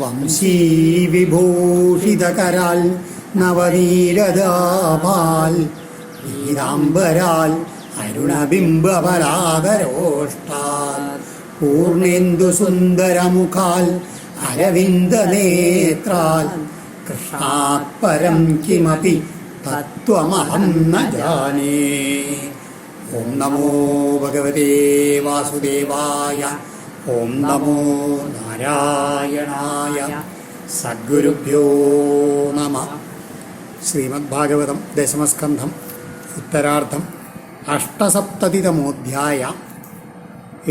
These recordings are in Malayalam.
വംശീ വിഭൂഷിതകരാൽ നവനീരദാപാൽ പീതാംബരാൽ അരുണബിംബപരാഗരോഷ്ടാൽ പൂർണേന്ദു സുന്ദരമുഖാൽ അരവിന്ദനേത്രാൽ കൃഷ്ണാത് പരം കിമപി തത്വമഹം ന ജാനേ. ഓം നമോ ഭഗവതേ വാസുദേവായ. ഓം നമോ നാരായണായ. സദ്ഗുരുഭ്യോ നമഃ. ശ്രീമദ്ഭാഗവതം ദശമസ്കന്ധം ഉത്തരാർദ്ധം അഷ്ടസപ്തതിതമോധ്യായ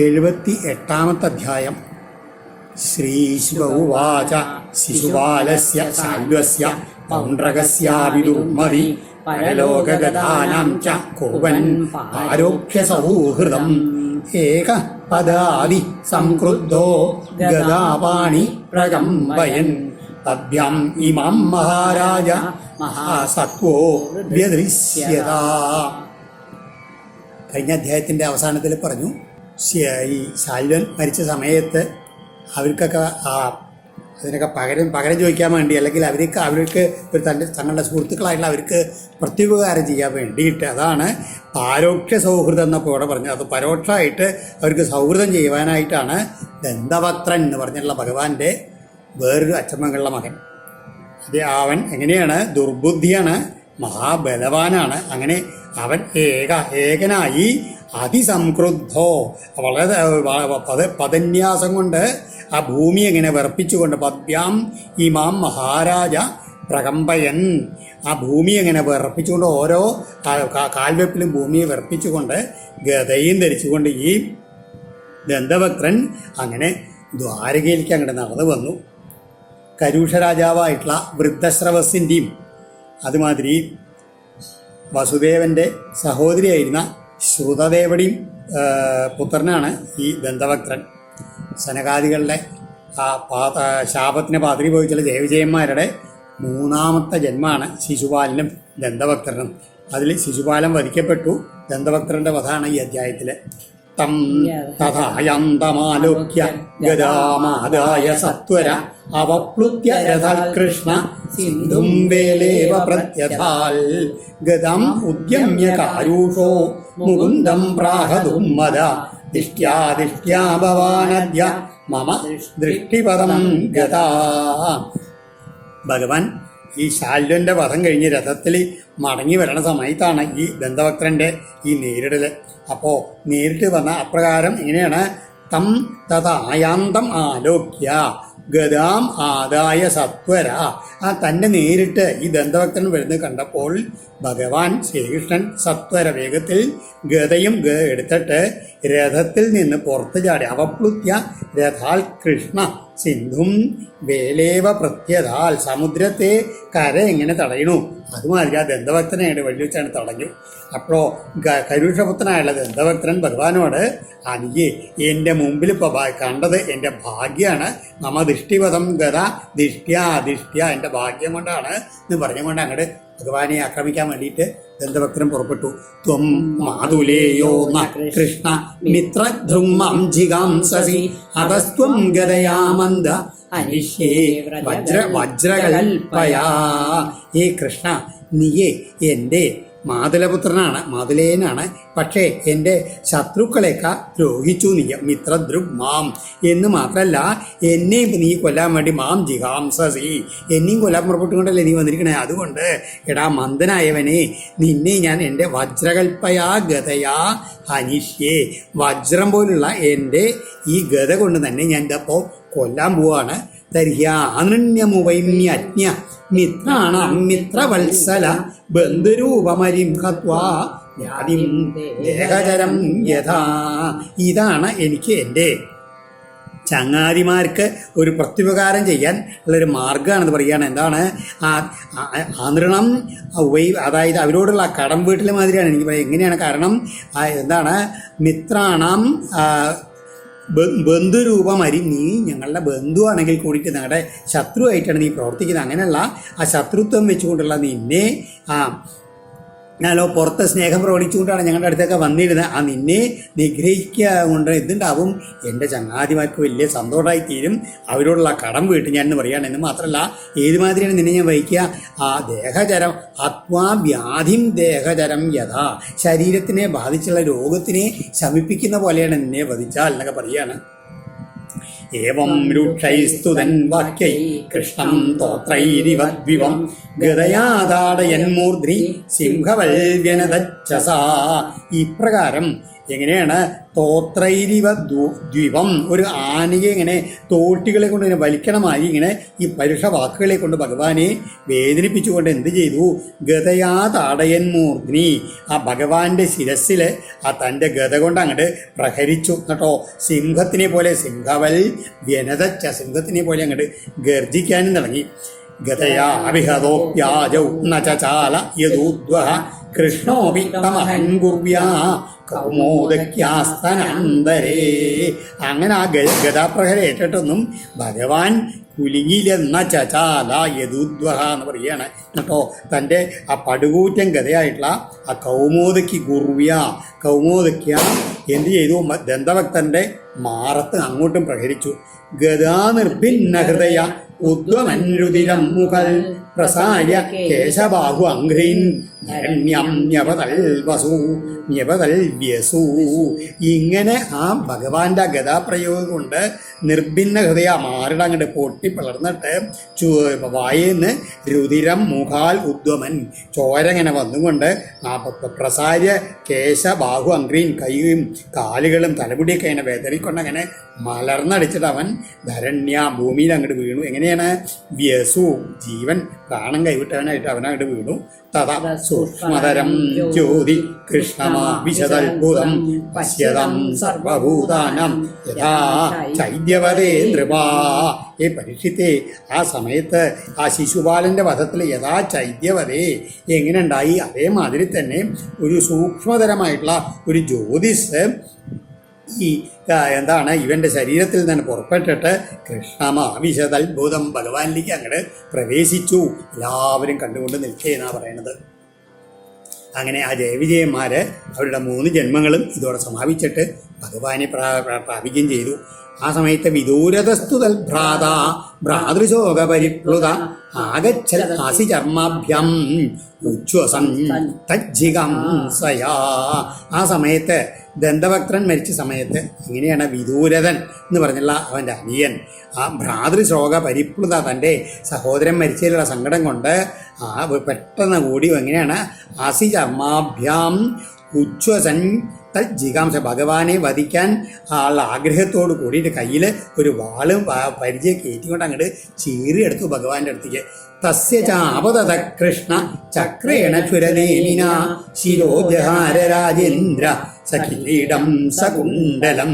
78ാമത്തെ അധ്യായം. ശ്രീശുക ഉവാച ശിശുപാലസ്യ ശാല്വസ്യ പൗണ്ഡ്രകസ്യാപി ദുർമതി പരലോകഗതാനാം ച കുർവൻ ആരോഗ്യസൗഹൃദം ഏക പദാദി സംക്രുദ്ധോ ഗദാപാണി പ്രകമ്പയൻ തഭ്യം ഇമാം മഹാരാജ മഹാസത്വോ വ്യദൃശ്യത. കഴിഞ്ഞ അധ്യായത്തിൻ്റെ അവസാനത്തിൽ പറഞ്ഞു, ഈ ശാല്വൻ മരിച്ച സമയത്ത് അവർക്കൊക്കെ അതിനൊക്കെ പകരം ചോദിക്കാൻ വേണ്ടി, അല്ലെങ്കിൽ അവർക്ക് ഒരു തങ്ങളുടെ സുഹൃത്തുക്കളായിട്ടുള്ള അവർക്ക് പ്രത്യുപകാരം ചെയ്യാൻ വേണ്ടിയിട്ട്, അതാണ് പാരോക്ഷ സൗഹൃദം എന്നപ്പോൾ ഇവിടെ പറഞ്ഞത്. അത് പരോക്ഷമായിട്ട് അവർക്ക് സൗഹൃദം ചെയ്യുവാനായിട്ടാണ് ദന്തവക്ത്രൻ എന്ന് പറഞ്ഞിട്ടുള്ള ഭഗവാന്റെ വേറൊരു അച്ചമ്മകളുടെ മകൻ. അത് അവൻ എങ്ങനെയാണ്? ദുർബുദ്ധിയാണ്, മഹാബലവാനാണ്. അങ്ങനെ അവൻ ഏകനായി അതിസംക്രുദ്ധോ, വളരെ പദന്യാസം കൊണ്ട് ആ ഭൂമി എങ്ങനെ വിറപ്പിച്ചുകൊണ്ട്, പദ്ഭ്യാം ഇമാം മഹാരാജ പ്രകമ്പയൻ, ആ ഭൂമി എങ്ങനെ വിറപ്പിച്ചുകൊണ്ട്, ഓരോ കാൽവെപ്പിലും ഭൂമിയെ വിറപ്പിച്ചുകൊണ്ട് ഗതയും ധരിച്ചുകൊണ്ട് ഈ ദന്തവക്ത്രൻ അങ്ങനെ ദ്വാരകയിലേക്ക് അങ്ങോട്ട് നടന്നു വന്നു. കരൂഷ രാജാവായിട്ടുള്ള വൃദ്ധശ്രവസിൻ്റെയും അതുമാതിരി വസുദേവൻ്റെ സഹോദരിയായിരുന്ന ശ്രുതദേവടിയും പുത്രനാണ് ഈ ദന്തവക്ത്രൻ. സനകാദികളുടെ ആ ശാപത്തിന് പാത്രി പോയിട്ടുള്ള ജയവിജയന്മാരുടെ 3ാമത്തെ ജന്മമാണ് ശിശുപാലനും ദന്തവക്ത്രനും. അതിൽ ശിശുപാലൻ വധിക്കപ്പെട്ടു. ദന്തവക്ത്രൻ്റെ വധാണ് ഈ അധ്യായത്തിൽ. തം തഥായന്തമാലോക്യ ഗദാമാദായ സത്വര അവപ്ലുത്യ രഥാൽ കൃഷ്ണ സിന്ധും വേലേവ പ്രത്യഥാൽ ഗദാം ഉദ്യമ്യ കാരൂഷോ മുകുന്ദം പ്രാഹദുമ്മദ ദിഷ്ട്യാ ഭവാനദ്യ മമ ദൃഷ്ടിപദം ഗതാ. ഭഗവാൻ ഈ ശാല്വന്റെ വധം കഴിഞ്ഞ് രഥത്തിൽ മടങ്ങി വരണ സമയത്താണ് ഈ ദന്തവക്ത്രന്റെ ഈ നേരിടൽ. അപ്പോൾ നേരിട്ട് വന്ന അപ്രകാരം ഇങ്ങനെയാണ്: തം തഥായാന്തം ആലോക്യ ഗദാം ആദായ സത്വര. ആ തന്നെ നേരിട്ട് ഈ ദന്തവക്ത്രൻ വരുന്നത് കണ്ടപ്പോൾ ഭഗവാൻ ശ്രീകൃഷ്ണൻ സത്വര വേഗത്തിൽ ഗദയും എടുത്തിട്ട് രഥത്തിൽ നിന്ന് പുറത്തു ചാടി. അവപ്ലുത്യ രഥാൽ കൃഷ്ണ സിന്ധും വേലേവ പ്രത്യതാൽ, സമുദ്രത്തെ കര എങ്ങനെ തടയണു അതുമാതിരി ആ ദന്തഭക്തനായിട്ട് വെള്ളിവെച്ചാണ് തടഞ്ഞു. അപ്പോൾ കരുഷപുത്രനായുള്ള ദന്തഭക്തൻ ഭഗവാനോട്, എനിക്ക് എൻ്റെ മുമ്പിൽ ഇപ്പോൾ കണ്ടത് എൻ്റെ ഭാഗ്യമാണ്, മമ ദൃഷ്ടിപഥം ഗത ദിഷ്ട്യ എൻ്റെ ഭാഗ്യം കൊണ്ടാണ് എന്ന് പറഞ്ഞുകൊണ്ട് അങ്ങോട്ട് ഭഗവാനെ ആക്രമിക്കാൻ വേണ്ടിയിട്ട് ദന്തഭക്തൻ പുറപ്പെട്ടു. ത്വം മാതുലേയോ ന കൃഷ്ണ മിത്രധൃമാം ജിഗാംസസി അതസ്ത്വം ഗതയാമന്ദ അനിഷ്യേ വജ്രകൽപ്പയാ. ഏ കൃഷ്ണ, നീയെ എൻ്റെ മാതുലപുത്രനാണ്, മാതുലേയനാണ്. പക്ഷേ എൻ്റെ ശത്രുക്കളെക്കാൾ ദ്രോഹിച്ചു നീ. മിത്രദ്രുമാം എന്ന് മാത്രമല്ല, എന്നെയും നീ കൊല്ലാൻ വേണ്ടി മാം ജിഹാംസി, എന്നെയും കൊല്ലാൻ പുറപ്പെട്ടുകൊണ്ടല്ലേ നീ വന്നിരിക്കണേ. അതുകൊണ്ട് എടാ മന്ദനായവനെ, നിന്നെ ഞാൻ എൻ്റെ വജ്രകൽപ്പയാ ഗതയാ ഹനിഷ്യേ, വജ്രം പോലുള്ള എൻ്റെ ഈ ഗത കൊണ്ട് തന്നെ ഞാൻ ഇതപ്പോൾ കൊല്ലാൻ പോവാണ്. തർഹ്യാനന്യമുവൈമ്യജ്ഞ മിത്രാണാം മിത്രവത്സല ബന്ധുരൂപമരിം ഹത്വാ യാതിം ദേഹചരം യഥാ. ഇതാണ് എനിക്ക് എൻ്റെ ചങ്ങാതിമാർക്ക് ഒരു പ്രത്യുപകാരം ചെയ്യാൻ ഉള്ളൊരു മാർഗ്ഗമാണെന്ന് പറയുകയാണ്. എന്താണ്? ആനൃണം അതായത് അവരോടുള്ള കടം വീട്ടിൽ മാതിരിയാണ് എനിക്ക് പറയുക. എങ്ങനെയാണ്? കാരണം എന്താണ്? മിത്രാണാം ബന്ധുരൂപമരി, നീ ഞങ്ങളുടെ ബന്ധുവാണെങ്കിൽ കൂടിയിട്ട് ഞങ്ങളുടെ ശത്രുവായിട്ടാണ് നീ പ്രവർത്തിക്കുന്നത്. അങ്ങനെയുള്ള ആ ശത്രുത്വം വെച്ചുകൊണ്ടുള്ള നിന്നെ ഞാനോ പുറത്ത് സ്നേഹം പ്രകടിച്ചുകൊണ്ടാണ് ഞങ്ങളുടെ അടുത്തൊക്കെ വന്നിരുന്നത്. ആ നിന്നെ നിഗ്രഹിക്കുക കൊണ്ട് എന്തുണ്ടാവും, എൻ്റെ ചങ്ങാതിമാർക്ക് വലിയ സന്തോഷമായി തീരും, അവരോടുള്ള കടം വീട്ട് ഞാൻ എന്ന് പറയുകയാണ്. എന്ന് മാത്രമല്ല, ഏതുമാതിരിയാണ് നിന്നെ ഞാൻ വഹിക്കുക, ആ ദേഹചരം ആത്മാ വ്യാധിം ദേഹചരം യഥാ, ശരീരത്തിനെ ബാധിച്ചുള്ള രോഗത്തിനെ ശമിപ്പിക്കുന്ന പോലെയാണ് നിന്നെ വധിച്ചാൽ എന്നൊക്കെ പറയുകയാണ്. ഏവം രൂക്ഷൈസ്തുതൻ വാക്യൈ കൃഷ്ണം തോത്രൈരിവദ്വിവം ഗതയാതാടയൻ മൂർധ്നി സിംഹവൽവ്യനദച്ഛസാ. ഇപ്രകാരം എങ്ങനെയാണ് തോത്രൈരിവ ദ്വിപം, ഒരു ആനയെ ഇങ്ങനെ തോട്ടികളെ കൊണ്ട് ഇങ്ങനെ വലിക്കണമായി ഇങ്ങനെ ഈ പരുഷ വാക്കുകളെ കൊണ്ട് ഭഗവാനെ വേദനിപ്പിച്ചുകൊണ്ട് എന്ത് ചെയ്തു, ഗതയാ താടയൻ മൂർധ്നി, ആ ഭഗവാന്റെ ശിരസ്സിൽ ആ തൻ്റെ ഗത കൊണ്ട് അങ്ങോട്ട് പ്രഹരിച്ചു കേട്ടോ. സിംഹത്തിനെ പോലെ സിംഹവൽ വ്യനതച്ച, സിംഹത്തിനെ പോലെ അങ്ങോട്ട് ഗർജിക്കാനും തുടങ്ങി. ഗതയാ അഭിഹതോപ്യാജൗ നചാല യദൂദ്വഹ കൃഷ്ണോപി തമഹൻ കുർവ്യാ കൗമോദക്യാസ്തനന്തരേ. അങ്ങനെ ആ ഗതാപ്രഹരം ഏറ്റിട്ടൊന്നും ഭഗവാൻ കുലുങ്ങിയിലെന്ന ചചാല യദുദ്വഹ എന്ന് പറയുകയാണ് കേട്ടോ. തൻ്റെ ആ പടുകൂറ്റൻ ഗതയായിട്ടുള്ള ആ കൗമോദക്കി കുർവ്യ, കൗമോദക്യ എന്ത് ചെയ്തു, ദന്തഭക്തൻ്റെ മാറത്ത് അങ്ങോട്ടും പ്രഹരിച്ചു. ഗതാനിർഭിന്ന ഹൃദയ ഉദ്വമൻരുതിരം മുഖൽ പ്രസാര്യ കേശബാഹു അംഘ്രീൻ ധരണ്യം ന്യപതൽ വസു ന്യപതൽ വ്യസു. ഇങ്ങനെ ആ ഭഗവാന്റെ ഗതാപ്രയോഗം കൊണ്ട് നിർഭിന്ന ഹൃദയ മാറിട അങ്ങോട്ട് പൊട്ടി പിളർന്നിട്ട് വായിന്ന് രുതിരം മുഖാൽ ഉദ്വമൻ, ചോരങ്ങനെ വന്നുകൊണ്ട് ആ പ്രസാര്യ കേശബാഹു അംഘ്രീൻ, കൈയും കാലുകളും തലമുടിയൊക്കെ ഇങ്ങനെ വേദനിക്കൊണ്ടങ്ങനെ മലർന്നടിച്ചിട്ട് അവൻ ധരണ്യ ഭൂമിയിൽ അങ്ങോട്ട് വീണു. എങ്ങനെയാണ്, വ്യസു ജീവൻ പ്രാണം കൈവിട്ടവനായിട്ട് അവനങ്ങോട്ട് വീണു. തഥാ സൂക്ഷ്മതരം ജ്യോതി കൃഷ്ണമാ വിശദത്ഭുതം പശ്യതം സർവഭൂതാനം യഥാ ചൈദ്യവതേ നൃപാ. ഏ പരീക്ഷിത്തേ, ആ സമയത്ത് ആ ശിശുപാലൻ്റെ വധത്തിൽ യഥാ ചൈദ്യവതേ എങ്ങനെ ഉണ്ടായി, അതേമാതിരി തന്നെ ഒരു സൂക്ഷ്മതരമായിട്ടുള്ള ഒരു ജ്യോതിസ് ഈ എന്താണ് ഇവൻ്റെ ശരീരത്തിൽ നിന്ന് പുറപ്പെട്ടിട്ട് കൃഷ്ണമാവിശദത്ഭുതം ഭഗവാനിലേക്ക് അങ്ങോട്ട് പ്രവേശിച്ചു. എല്ലാവരും കണ്ടുകൊണ്ട് നിൽക്കുകയെന്നാണ് പറയണത്. അങ്ങനെ ആ ജയവിജയന്മാർ അവരുടെ 3 ജന്മങ്ങളും ഇതോടെ സമാപിച്ചിട്ട് ഭഗവാനെ പ്രാപിക്കുകയും ചെയ്തു. ആ സമയത്ത് വിദൂരതസ്തുതൽ ഭ്രാത ഭ്രാതൃശോക പരിപ്ലുത ആഗച്ഛൽ ആസി ചർമാഭ്യം ഉച്ഛ്വസം തജ്ജികം സയാ. ആ സമയത്ത് ദന്തഭക്തൻ മരിച്ച സമയത്ത് എങ്ങനെയാണ്, വിദൂരതൻ എന്ന് പറഞ്ഞുള്ള അവൻ്റെ അനിയൻ ആ ഭ്രാതൃശോക പരിപ്ലുത, തൻ്റെ സഹോദരൻ മരിച്ചതിലുള്ള സങ്കടം കൊണ്ട് ആ പെട്ടെന്ന് കൂടി എങ്ങനെയാണ് ആസി ചർമാഭ്യാം ഉച്ഛ്വസൻ തജ്ജികാംസ, ഭഗവാനെ വധിക്കാൻ ആളുടെ ആഗ്രഹത്തോട് കൂടിയിട്ട് കയ്യിൽ ഒരു വാളും പരിചയം കയറ്റിക്കൊണ്ട് അങ്ങോട്ട് ചീറിയെടുത്തു ഭഗവാന്റെ അടുത്തേക്ക്. തസ്യ ചാപതത കൃഷ്ണ ചക്രേണ ചുരനേമിന ശിരോജഹാര രാജേന്ദ്ര സഖിലീടം സകുണ്ടലം.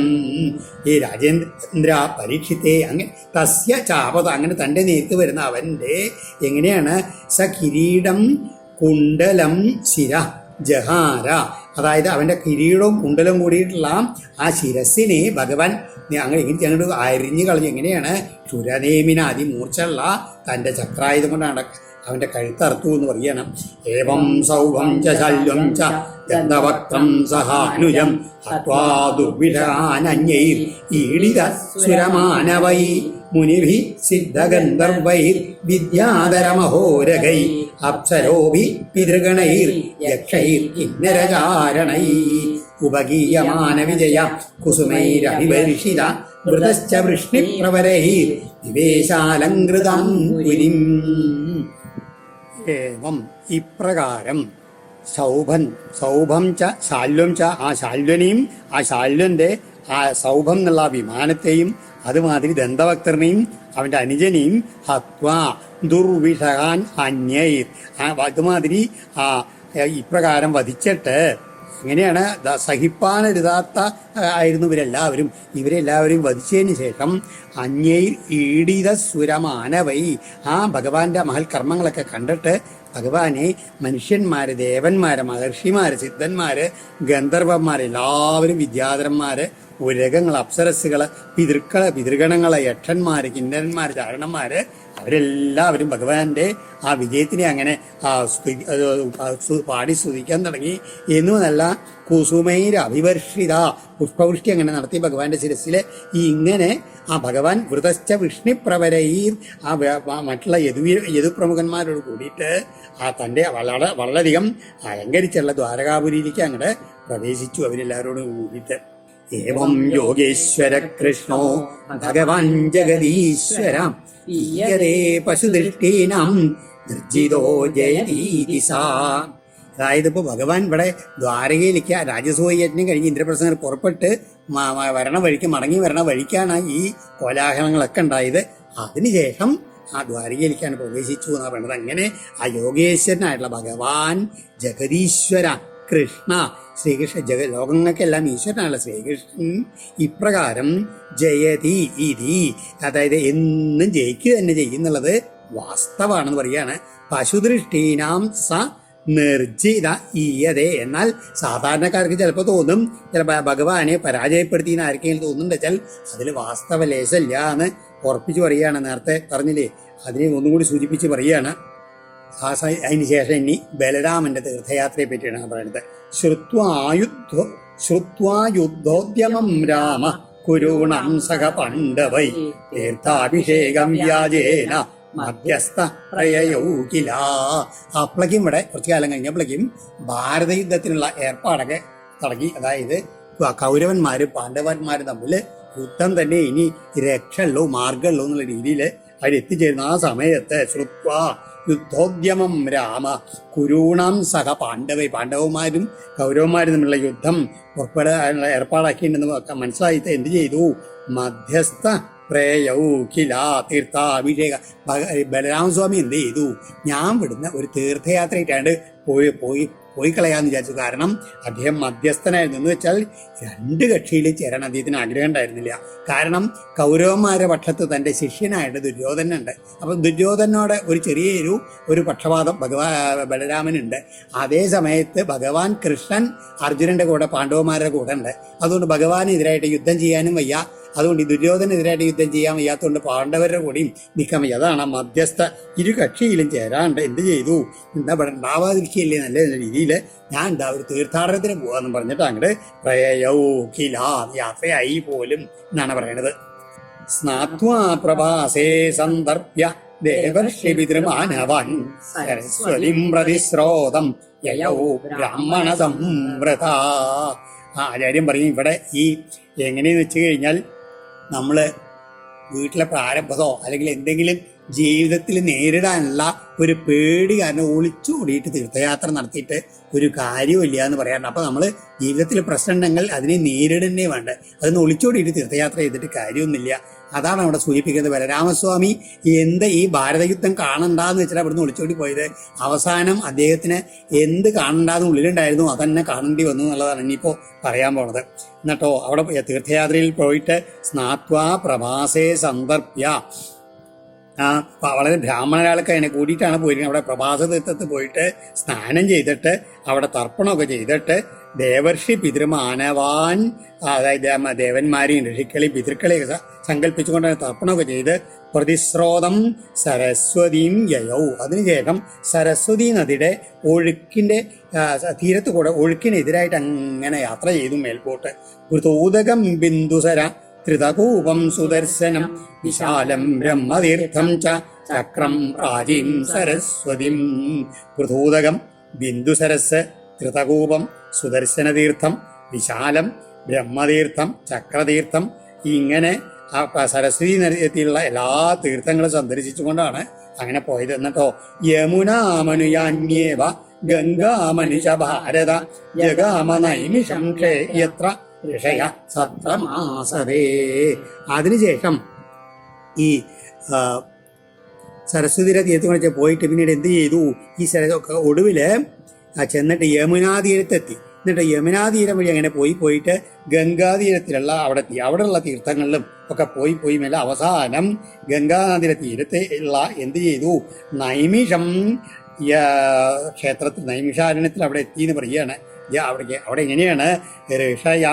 ഈ രാജേന്ദ്ര പരീക്ഷിത്തെ അങ്ങനെ തസ്യ ചാപത, അങ്ങനെ തൻ്റെ നേരത്ത് വരുന്ന അവൻ്റെ എങ്ങനെയാണ് കിരീടം കുണ്ടലം ശിര ജഹാര, അതായത് അവൻ്റെ കിരീടവും കുണ്ടലും കൂടിയിട്ടുള്ള ആ ശിരസിനെ ഭഗവാൻ അങ്ങനെ അങ്ങോട്ട് അരിഞ്ഞു കളഞ്ഞു. എങ്ങനെയാണ്, ക്ഷുരനേമിന അതിമൂർച്ചുള്ള തൻ്റെ ചക്രായുധം കൊണ്ടാണ് അവൻ്റെ കഴുത്തറുത്തു എന്ന് പറയണം. ഏവം സൗഭം ച ശല്യം ച ദന്തവക്ത്രം സഹാനുജം ഹത്വാ ദുർവിഷാനന്യൈർ ഈഡിത സുരമാനവൈ മുനിഭി സിദ്ധഗന്ധർവൈർ വിദ്യാധരമഹോരഗൈ അപ്സരോഭി പിതൃഗണൈർ യക്ഷൈർ കിന്നരചാരണൈ ഉപഗീയമാന വിജയ കുസുമൈരഭിവർഷിത വൃതശ്ച വൃഷ്ണിപ്രവരൈർ വിവേശാലങ്കൃതം പുരിം. ഏവം ഇപ്രകാരം സൗഭം ച ശാല്വം ച, ആ ശാല്വനെയും ആ ശാല്വന്റെ ആ സൗഭം എന്നുള്ള വിമാനത്തെയും അതുമാതിരി ദന്തഭക്തനെയും അവൻ്റെ അനുജനെയും ഹത്വാ ദുർവിഷകാൻ അന്യൈർ, അതുമാതിരി ഇപ്രകാരം വധിച്ചിട്ട് എങ്ങനെയാണ്, സഹിപ്പാനെഴുതാത്ത ആയിരുന്നു ഇവരെല്ലാവരും വധിച്ചതിന് ശേഷം അന്യൈർ ഈഡിത സുരമാനവൈ, ആ ഭഗവാന്റെ മഹൽ കർമ്മങ്ങളൊക്കെ കണ്ടിട്ട് ഭഗവാനെ മനുഷ്യന്മാർ, ദേവന്മാർ, മഹർഷിമാർ, സിദ്ധന്മാർ, ഗന്ധർവന്മാർ, എല്ലാവരും വിദ്യാധരന്മാർ, ഉരകങ്ങൾ, അപ്സരസ്സുകൾ, പിതൃഗണങ്ങൾ, യക്ഷന്മാർ, കിന്നരന്മാർ, ചാരണന്മാർ അവരെല്ലാവരും ഭഗവാന്റെ ആ വിജയത്തിനെ അങ്ങനെ പാടി സ്തുതിക്കാൻ തുടങ്ങി. എന്നുമല്ല കുസുമൈര അഭിവർഷിത പുഷ്പവൃഷ്ടി അങ്ങനെ നടത്തി ഭഗവാന്റെ ശിരസിൽ. ഇങ്ങനെ ആ ഭഗവാൻ വൃതശ്ച വിഷ്ണിപ്രവരൈർ മറ്റുള്ള യദുപ്രമുഖന്മാരോട് കൂടിയിട്ട് തൻ്റെ വളരെയധികം അലങ്കരിച്ചുള്ള ദ്വാരകാപുരിയിലേക്ക് അങ്ങോട്ട് പ്രവേശിച്ചു അവരെല്ലാവരോടും കൂടിയിട്ട്. ഏവം യോഗേശ്വര കൃഷ്ണോ ഭഗവാൻ ജഗദീശ്വര ഈയതേ പശുദൃഷ്ടീനാം നിർജിതോ ജയതീതി സാ. അതായത് ഇപ്പോൾ ഭഗവാൻ ഇവിടെ ദ്വാരകയിലേക്ക് രാജസൂയ യജ്ഞം കഴിഞ്ഞ് ഇന്ദ്രപ്രസംഗർ പുറപ്പെട്ട് മടങ്ങി വരണ വഴിക്കാണ് ഈ കോലാഹലങ്ങളൊക്കെ ഉണ്ടായത്. അതിനുശേഷം ആ ദ്വാരകയിലേക്കാണ് പ്രവേശിച്ചു എന്നാണ് പറയുന്നത്. അങ്ങനെ ആ യോഗേശ്വരനായിട്ടുള്ള ഭഗവാൻ ജഗദീശ്വര കൃഷ്ണ ശ്രീകൃഷ്ണ ലോകങ്ങൾക്കെല്ലാം ഈശ്വരനായുള്ള ശ്രീകൃഷ്ണൻ ഇപ്രകാരം ജയതി ഇതി, അതായത് എന്നും ജയിക്കുക തന്നെ ചെയ്യുന്നുള്ളത് വാസ്തവാണെന്ന് പറയാണ്. പശുദൃഷ്ടീനാം സ നിർജിത ഈയതേ. എന്നാൽ സാധാരണക്കാർക്ക് ചിലപ്പോൾ തോന്നും ചിലപ്പോൾ ഭഗവാനെ പരാജയപ്പെടുത്തിയെന്ന് ആർക്കെങ്കിലും തോന്നുന്നുണ്ട് വെച്ചാൽ അതിൽ വാസ്തവ ലേശമില്ല എന്ന് ഉറപ്പിച്ച് പറയുകയാണ്. നേരത്തെ പറഞ്ഞില്ലേ, അതിനെ ഒന്നും കൂടി സൂചിപ്പിച്ച് പറയുകയാണ്. അതിന് ശേഷം ഇനി ബലരാമന്റെ തീർത്ഥയാത്രയെ പറ്റിയാണ് പറയുന്നത്. ശ്രുത്വായുദ്ധോദ്യമം രാമ കുരുണം സഹ പണ്ഡവൈ തീർത്ഥാഭിഷേകം വ്യാജേന മധ്യസ്ഥ പ്രയൗകില. അപ്പോഴേക്കും ഇവിടെ കുറച്ചു കാലം കഴിഞ്ഞപ്പോഴേക്കും ഭാരതയുദ്ധത്തിനുള്ള ഏർപ്പാടൊക്കെ തുടങ്ങി. അതായത് കൗരവന്മാരും പാണ്ഡവന്മാരും തമ്മിൽ യുദ്ധം തന്നെ ഇനി രക്ഷയുള്ളൂ മാർഗമുള്ളൂ എന്നുള്ള രീതിയിൽ അവരെത്തിച്ചേരുന്ന ആ സമയത്ത് ശ്രുത്വ യുദ്ധോദ്യമം രാമ കുരൂണാം സഹ പാണ്ഡവന്മാരും കൗരവന്മാരും തമ്മിലുള്ള യുദ്ധം പുറപ്പെടാനുള്ള ഏർപ്പാടാക്കിയിട്ടുണ്ടെന്ന് മനസ്സിലായിട്ട് എന്ത് ചെയ്തു? മധ്യസ്ഥ പ്രയൗഖില തീർത്ഥാഭിഷേക. ബലരാമസ്വാമി എന്ത് ചെയ്തു? ഞാൻ വിടുന്ന ഒരു തീർത്ഥയാത്രയായിട്ടാണ്ട് പോയി കളയാന്ന് വിചാരിച്ചു. കാരണം അദ്ദേഹം മധ്യസ്ഥനായിരുന്നു. എന്ന് വെച്ചാൽ രണ്ട് കക്ഷിയിൽ ചേരാൻ അദ്ദേഹത്തിന് ആഗ്രഹം ഉണ്ടായിരുന്നില്ല. കാരണം കൗരവന്മാരുടെ പക്ഷത്ത് തൻ്റെ ശിഷ്യനായിട്ട് ദുര്യോധനുണ്ട്. അപ്പം ദുര്യോധനോട് ഒരു ചെറിയൊരു പക്ഷപാതം ബലരാമനുണ്ട്. അതേ സമയത്ത് ഭഗവാൻ കൃഷ്ണൻ അർജുനന്റെ കൂടെ പാണ്ഡവന്മാരുടെ കൂടെ ഉണ്ട്. അതുകൊണ്ട് ഭഗവാനെതിരായിട്ട് യുദ്ധം ചെയ്യാനും വയ്യ, അതുകൊണ്ട് ഈ ദുര്യോധനെതിരായിട്ട് യുദ്ധം ചെയ്യാൻ വയ്യാത്തതുകൊണ്ട് പാണ്ഡവരുടെ കൂടെയും നിൽക്കാൻ വയ്യ. അതാണ് മധ്യസ്ഥ ഇരു കക്ഷിയിലും ചേരാണ്ട് എന്ത് ചെയ്തു? എന്താ ഇവിടെ ഉണ്ടാവാതിരിക്കുകയല്ലേ നല്ല രീതിയിൽ ഞാൻ ഒരു തീർത്ഥാടനത്തിന് പോവാന്ന് പറഞ്ഞിട്ട് അങ്ങോട്ട് പ്രയൗഖില യാത്രയായി പോലും എന്നാണ് പറയണത്. സ്നാത്വാ പ്രഭാസേ സന്ദർഭ്യ ദേവർഷി പിതൃമാനവാൻ സരസ്വതിം പ്രതിശ്രോതം യയൗ ബ്രാഹ്മണ സംവൃത. ആചാര്യം പറയും ഇവിടെ ഈ എങ്ങനെയെന്ന് വെച്ച് കഴിഞ്ഞാൽ നമ്മൾ വീട്ടിലെ പ്രാരംഭതോ അല്ലെങ്കിൽ എന്തെങ്കിലും ജീവിതത്തിൽ നേരിടാനുള്ള ഒരു പേടി കാരണം ഒളിച്ചോടിയിട്ട് തീർത്ഥയാത്ര നടത്തിയിട്ട് ഒരു കാര്യമില്ല എന്ന് പറയാറുണ്ട്. അപ്പോൾ നമ്മൾ ജീവിതത്തിൽ പ്രശ്നം ഉണ്ടെങ്കിൽ അതിനെ നേരിടന്നേ വേണ്ട, അതൊന്ന് ഒളിച്ചോടിയിട്ട് തീർത്ഥയാത്ര ചെയ്തിട്ട് കാര്യമൊന്നുമില്ല. അതാണ് അവിടെ സൂചിപ്പിക്കുന്നത്. ബലരാമസ്വാമി എന്താ ഈ ഭാരതയുദ്ധം കാണണ്ടാന്ന് വെച്ചാൽ അവിടുന്ന് ഒളിച്ചോടി പോയത്. അവസാനം അദ്ദേഹത്തിന് എന്ത് കാണണ്ടാന്ന് ഉള്ളിലുണ്ടായിരുന്നു അതന്നെ കാണേണ്ടി വന്നു എന്നുള്ളതാണ് ഇനിയിപ്പോൾ പറയാൻ പോണത്. എന്നിട്ടോ അവിടെ തീർത്ഥയാത്രയിൽ പോയിട്ട് സ്നാത്വാ പ്രഭാസേ സന്ദർഭ്യ വളരെ ബ്രാഹ്മണരാൾക്ക് അതിനെ കൂടിയിട്ടാണ് പോയിരിക്കുന്നത്. അവിടെ പ്രഭാസ തീർത്ഥത്തിൽ പോയിട്ട് സ്നാനം ചെയ്തിട്ട് അവിടെ തർപ്പണമൊക്കെ ചെയ്തിട്ട് ദേവർഷി പിതൃമാനവാൻ, അതായത് ദേവന്മാരെയും ഋഷിക്കളെയും പിതൃക്കളെയൊക്കെ സങ്കല്പിച്ചുകൊണ്ട് തർപ്പണമൊക്കെ ചെയ്ത് പ്രതിശ്രോതം സരസ്വതിയും യയൗ. അതിനുശേഷം സരസ്വതി നദിയുടെ ഒഴുക്കിൻ്റെ തീരത്ത് കൂടെ ഒഴുക്കിനെതിരായിട്ട് അങ്ങനെ യാത്ര ചെയ്തു മേൽപോട്ട്. ഋതൂദകം ബിന്ദുസര ത്രിതകൂപം സുദർശനം വിശാലം ബ്രഹ്മതീർത്ഥം ചക്രം പ്രാചീം സരസ്വതിം. പൃഥൂതകം ബിന്ദുസരസ് ത്രിതകൂപം സുദർശനതീർത്ഥം വിശാലം ബ്രഹ്മതീർത്ഥം ചക്രതീർത്ഥം. ഇങ്ങനെ ആ സരസ്വതി നദിയിലുള്ള എല്ലാ തീർത്ഥങ്ങളും സന്ദർശിച്ചുകൊണ്ടാണ് അങ്ങനെ പോയത്. എന്നിട്ടോ യമുനാമനുയാന്യേവ ഗംഗാമനുഷ ഭാരത ജഗാമ നൈമിഷം ക്ഷേത്ര ഋഷയ സത്രമാസതേ. അതിനുശേഷം ഈ സരസ്വതിയുടെ തീരത്ത് പോയിട്ട് പിന്നീട് എന്ത് ചെയ്തു? ഈ ഒടുവില് ചെന്നിട്ട് യമുനാതീരത്തെത്തി. എന്നിട്ട് യമുനാതീരം വഴി അങ്ങനെ പോയിട്ട് ഗംഗാതീരത്തിലുള്ള അവിടെയുള്ള തീർത്ഥങ്ങളിലും ഒക്കെ പോയി മേലെ അവസാനം ഗംഗാനദിയുടെ തീരത്തെ ഉള്ള എന്ത് ചെയ്തു? നൈമിഷം ക്ഷേത്രത്തിൽ നൈമിഷാരണ്യത്തിൽ അവിടെ എത്തിയെന്ന് പറയുകയാണ്. അവിടെ എങ്ങനെയാണ്? ഋഷയ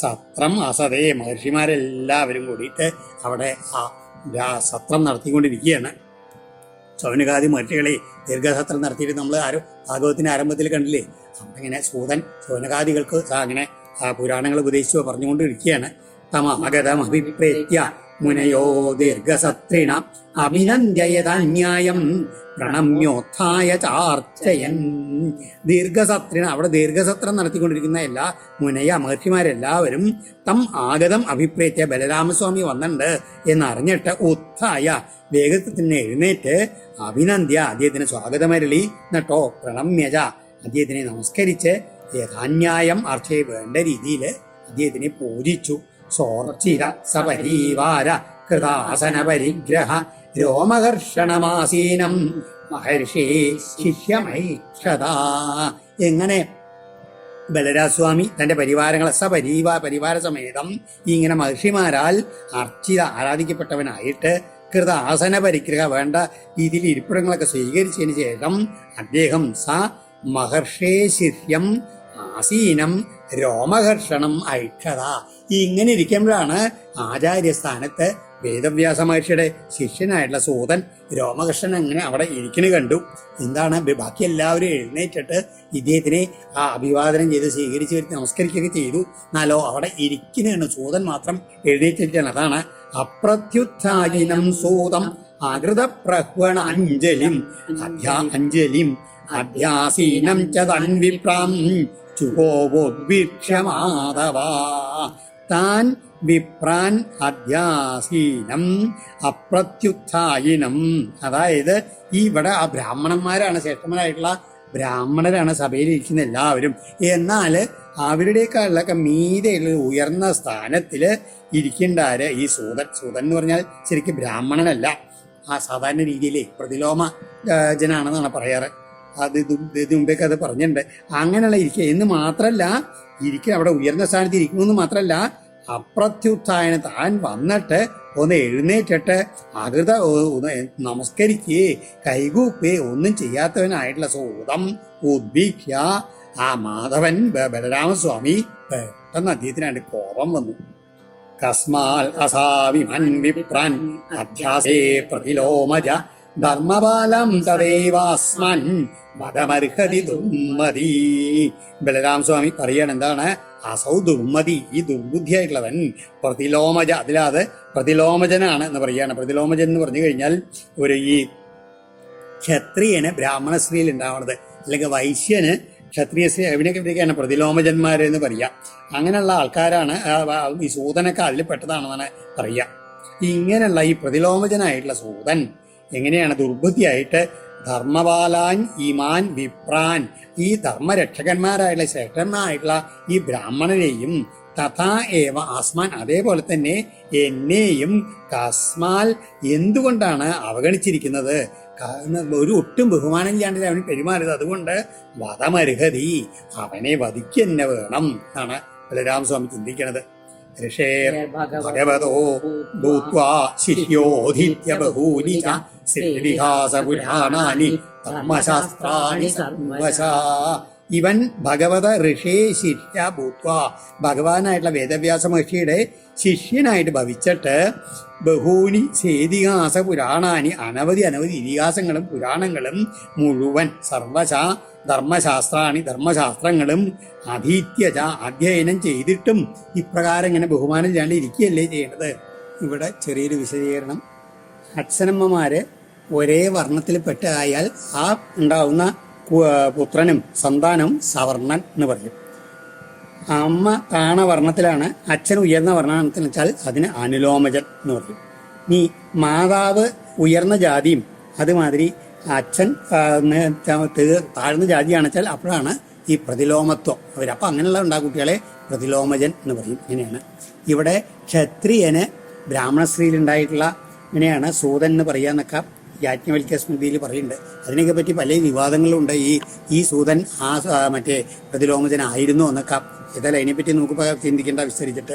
സത്രം അസതേ. മഹർഷിമാരെല്ലാവരും കൂടിയിട്ട് അവിടെ സത്രം നടത്തിക്കൊണ്ടിരിക്കുകയാണ്. ശൗനകാദി മഹർഷികളെ ദീർഘസത്രം നടത്തിയിട്ട് നമ്മൾ ഭാഗവത്തിന്റെ ആരംഭത്തിൽ കണ്ടില്ലേ. അങ്ങനെ സൂതൻ ശൗനകാദികൾക്ക് അങ്ങനെ പുരാണങ്ങൾ ഉപദേശിച്ചു പറഞ്ഞുകൊണ്ടിരിക്കുകയാണ്. തമാഗതമഭിപ്രേത്യ മുനയോ ദീർഘസത്രിണ അഭിനന്ദ്യയതാന്യായം പ്രണമ്യോത്ഥായ ചാർച്ചയൻ. ദീർഘസത്രിണ, അവിടെ ദീർഘസത്രം നടത്തിക്കൊണ്ടിരിക്കുന്ന എല്ലാ മുനയ മഹർഷിമാരെല്ലാവരും തം ആഗതം അഭിപ്രേത്യ, ബലരാമസ്വാമി വന്നിട്ടുണ്ട് എന്നറിഞ്ഞിട്ട് ഉത്ഥായ, വേഗത്തിൽ തന്നെ എഴുന്നേറ്റ് അഭിനന്ദ്യ, അദ്ദേഹത്തിന് സ്വാഗതമരളി. എന്നിട്ടോ പ്രണമ്യജ, അദ്ദേഹത്തിനെ നമസ്കരിച്ച് യഥാന്യായം അർച്ചയെ വേണ്ട രീതിയിൽ അദ്ദേഹത്തിനെ പൂജിച്ചു. സോർച്ചിത സപരീവാര കൃതാസന പരിഗ്രഹ രോമഹർഷണമാസീനം മഹർഷി ശിഷ്യമൈക്ഷത. എങ്ങനെ ബലരാസ്വാമി തന്റെ പരിവാരങ്ങളെ പരിവാര സമേതം ഇങ്ങനെ മഹർഷിമാരാൽ അർച്ചിത ആരാധിക്കപ്പെട്ടവനായിട്ട് കൃതാസന പരിഗ്രഹ വേണ്ട രീതിയിൽ ഇരിപ്പിടങ്ങളൊക്കെ സ്വീകരിച്ചതിന് ശേഷം അദ്ദേഹം മഹർഷേ ശിഷ്യം ആസീനം രോമഹർഷണം ഐക്ഷത. ഇങ്ങനെ ഇരിക്കുമ്പോഴാണ് ആചാര്യസ്ഥാനത്ത് വേദവ്യാസ മഹർഷിയുടെ ശിഷ്യനായിട്ടുള്ള സൂതൻ രോമഹർഷൻ അങ്ങനെ അവിടെ ഇരിക്കണ കണ്ടു. എന്താണ്, ബാക്കി എല്ലാവരും എഴുന്നേറ്റിട്ട് ഇദ്ദേഹത്തിനെ അഭിവാദനം ചെയ്ത് സ്വീകരിച്ച് വരുത്തി നമസ്കരിക്കുകയൊക്കെ ചെയ്തു. എന്നാലോ അവിടെ ഇരിക്കുന്നതാണ്, സൂതൻ മാത്രം എഴുന്നേറ്റിരിക്കുകയാണ്. അതാണ് അപ്രത്യുത്ഥായിനം സൂതം ആകൃത പ്രഹ്വണ അഞ്ജലിം അധ്യാസീനം ച തൻവിപ്രാം ചുഹോവോദ്വീക്ഷമാധവ. താൻ വിപ്രാൻ അധ്യാസീനം അപ്രത്യുത്ഥായിനം, അതായത് ഇവിടെ ആ ബ്രാഹ്മണന്മാരാണ്, ശ്രേഷ്ഠന്മാരായിട്ടുള്ള ബ്രാഹ്മണരാണ് സഭയിലിരിക്കുന്ന എല്ലാവരും. എന്നാൽ അവരുടെയൊക്കെ മീതെയുള്ള ഉയർന്ന സ്ഥാനത്തില് ഇരിക്കേണ്ടാര് ഈ സൂതൻ എന്ന് പറഞ്ഞാൽ ശരിക്കും ബ്രാഹ്മണനല്ല, ആ സാധാരണ രീതിയിലേ പ്രതിലോമ ജനാണെന്നാണ് പറയാറ്. ഇത് മുമ്പേക്ക് അത് പറഞ്ഞിട്ടുണ്ട്. അങ്ങനെയുള്ള ഇരിക്കുക എന്ന് മാത്രല്ല, അവിടെ ഉയർന്ന സ്ഥാനത്ത് ഇരിക്കുമെന്ന് മാത്രല്ല, അപ്രത്യുത്ഥായന താൻ വന്നിട്ട് ഒന്ന് എഴുന്നേറ്റിട്ട് ആകൃത നമസ്കരിക്കുകയെ കൈകൂപ്പേ ഒന്നും ചെയ്യാത്തവനായിട്ടുള്ള സൂതം ഉദ്ഭീക്ഷ്യ. ആ മാധവൻ ബലരാമസ്വാമി പെട്ടെന്ന് അദ്ദേഹത്തിനായിട്ട് കോപം വന്നു. കസ്മാൽ അസാവിമൻ വിപ്രാൻ അധ്യാസേ പ്രതിലോമജ ധർമ്മപാലം തദൈവാസ്മൻ മതമർഹതി ദുർമതി. ബലരാമസ്വാമി പറയാണ്, എന്താണ് അസൗ ദുർമതി, ഈ ദുർബുദ്ധിയായിട്ടുള്ളവൻ പ്രതിലോമജ, അതിലത് പ്രതിലോമജനാണ് എന്ന് പറയാണ്. പ്രതിലോമജൻ എന്ന് പറഞ്ഞു കഴിഞ്ഞാൽ ഈ ക്ഷത്രിയന് ബ്രാഹ്മണ സ്ത്രീയിൽ ഉണ്ടാവുന്നത്, അല്ലെങ്കിൽ വൈശ്യന് ക്ഷത്രിയ സ്ത്രീ, ഇവനൊക്കെയാണ് പ്രതിലോമജന്മാരെന്ന് പറയാം. അങ്ങനെയുള്ള ആൾക്കാരാണ് ഈ സൂതനൊക്കെ അതിൽ പെട്ടതാണെന്നാണ് പറയുക. ഇങ്ങനെയുള്ള ഈ പ്രതിലോമജനായിട്ടുള്ള സൂതൻ എങ്ങനെയാണ് ദുർബുദ്ധിയായിട്ട് ധർമ്മപാലാൻ ഇമാൻ വിപ്രാൻ, ഈ ധർമ്മരക്ഷകന്മാരായിട്ടുള്ള ശ്രേഷ്ഠന്മാരായിട്ടുള്ള ഈ ബ്രാഹ്മണരെയും തഥാ ഏവ ആസ്മാൻ, അതേപോലെ തന്നെ എന്നെയും കസ്മാൽ എന്തുകൊണ്ടാണ് അവഗണിച്ചിരിക്കുന്നത്, ഒരു ഒട്ടും ബഹുമാനം ചെയ്യാണ്ട് അവന് പെരുമാറിയത്, അതുകൊണ്ട് വധമർഹതി, അവനെ വധിക്കന്നെ വേണം എന്നാണ് ബലരാമസ്വാമി ചിന്തിക്കുന്നത്. ഋഷേർ ഭഗവതോ ഭൂത്വാ ശിഷ്യോധീത്യ ബഹൂനി ശ്രീവിഹാസ പുരാണാനി ധർമ്മശാസ്ത്രാണി സർവശാ. ഇവൻ ഭഗവത ഋഷേ ശിഷ്യ ഭൂത്വ, ഭഗവാനായിട്ടുള്ള വേദവ്യാസ മഹർഷിയുടെ ശിഷ്യനായിട്ട് ഭവിച്ചിട്ട് ബഹൂനി ചേതിഹാസ പുരാണാനി, അനവധി ഇതിഹാസങ്ങളും പുരാണങ്ങളും മുഴുവൻ സർവശാ ധർമ്മശാസ്ത്രാണി, ധർമ്മശാസ്ത്രങ്ങളും അധീത്യജ, അധ്യയനം ചെയ്തിട്ടും ഇപ്രകാരം ഇങ്ങനെ ബഹുമാനം ഇല്ലാണ്ട് ഇരിക്കുകയല്ലേ ചെയ്യേണ്ടത്. ഇവിടെ ചെറിയൊരു വിശദീകരണം. അച്ഛനമ്മമാര് ഒരേ വർണ്ണത്തിൽ പെട്ടായാൽ ആ ഉണ്ടാവുന്ന പുത്രനും സന്താനവും സവർണൻ എന്ന് പറയും. അമ്മ താണവർണ്ണത്തിലാണ്, അച്ഛൻ ഉയർന്ന വർണ്ണത്തിൽ വെച്ചാൽ അതിന് അനുലോമജൻ എന്ന് പറയും. നീ മാതാവ് ഉയർന്ന ജാതിയും അതുമാതിരി അച്ഛൻ താഴ്ന്ന ജാതിയാണെന്ന് വെച്ചാൽ അപ്പോഴാണ് ഈ പ്രതിലോമത്വം അവർ. അപ്പം അങ്ങനെയുള്ള ഉണ്ടാകും കുട്ടികളെ പ്രതിലോമജൻ എന്ന് പറയും. ഇങ്ങനെയാണ് ഇവിടെ ക്ഷത്രിയന് ബ്രാഹ്മണ സ്ത്രീയിലുണ്ടായിട്ടുള്ള ഇങ്ങനെയാണ് സൂതൻ എന്ന് പറയാന്നൊക്കെ യാജ്ഞവൽക്യ സ്മൃതിയിൽ പറയുന്നുണ്ട്. അതിനൊക്കെ പറ്റി പല വിവാദങ്ങളും ഉണ്ട്. ഈ സൂതൻ മറ്റേ പ്രതിലോമജനായിരുന്നു എന്നൊക്കെ. ഏതായാലും അതിനെപ്പറ്റി നമുക്ക് ചിന്തിക്കേണ്ട വിസ്തരിച്ചിട്ട്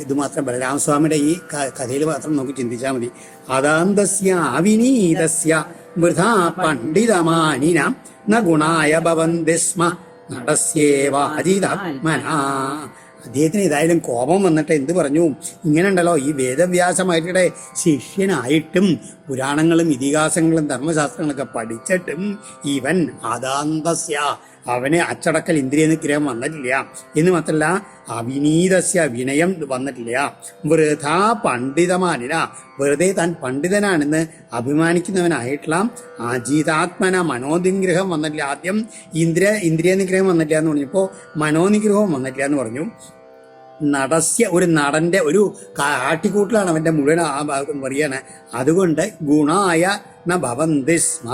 ഇത് മാത്രം ബലരാമസ്വാമിയുടെ ഈ കഥയിൽ മാത്രം നമുക്ക് ചിന്തിച്ചാൽ മതി. അദാന്തസ്യ അവിനീതസ്യ വൃഥാ പണ്ഡിതമാനിനാം ന ഗുണായ ഭവന്തി സ്മ നടസ്യേവാജിതാത്മനാ. അദ്ദേഹത്തിന് ഏതായാലും കോപം വന്നിട്ട് എന്ത് പറഞ്ഞു, ഇങ്ങനെ ഉണ്ടല്ലോ, ഈ വേദവ്യാസമായിട്ട് ശിഷ്യനായിട്ടും പുരാണങ്ങളും ഇതിഹാസങ്ങളും ധർമ്മശാസ്ത്രങ്ങളൊക്കെ പഠിച്ചിട്ടും ഇവൻ അദാന്തസ്യ, അവന് അച്ചടക്കൽ ഇന്ദ്രിയ നിഗ്രഹം വന്നിട്ടില്ല എന്ന് മാത്രമല്ല അവിനീതസ്യ, വിനയം വന്നിട്ടില്ല. വൃഥാ പണ്ഡിതമാനിന, വെറുതെ താൻ പണ്ഡിതനാണെന്ന് അഭിമാനിക്കുന്നവനായിട്ടുള്ള അജിതാത്മന മനോനിഗ്രഹം വന്നിട്ടില്ല. ആദ്യം ഇന്ദ്രിയ നിഗ്രഹം വന്നിട്ടില്ല എന്ന് പറഞ്ഞപ്പോൾ മനോനിഗ്രഹവും വന്നിട്ടില്ല എന്ന് പറഞ്ഞു. നടസ്യ, ഒരു നടന്റെ ഒരു കാട്ടിക്കൂട്ടിലാണ് അവന്റെ മുഴുവൻ ആ ഭാഗം പറയാണ്. അതുകൊണ്ട് ഗുണായ ന ഭവന്തി സ്മ,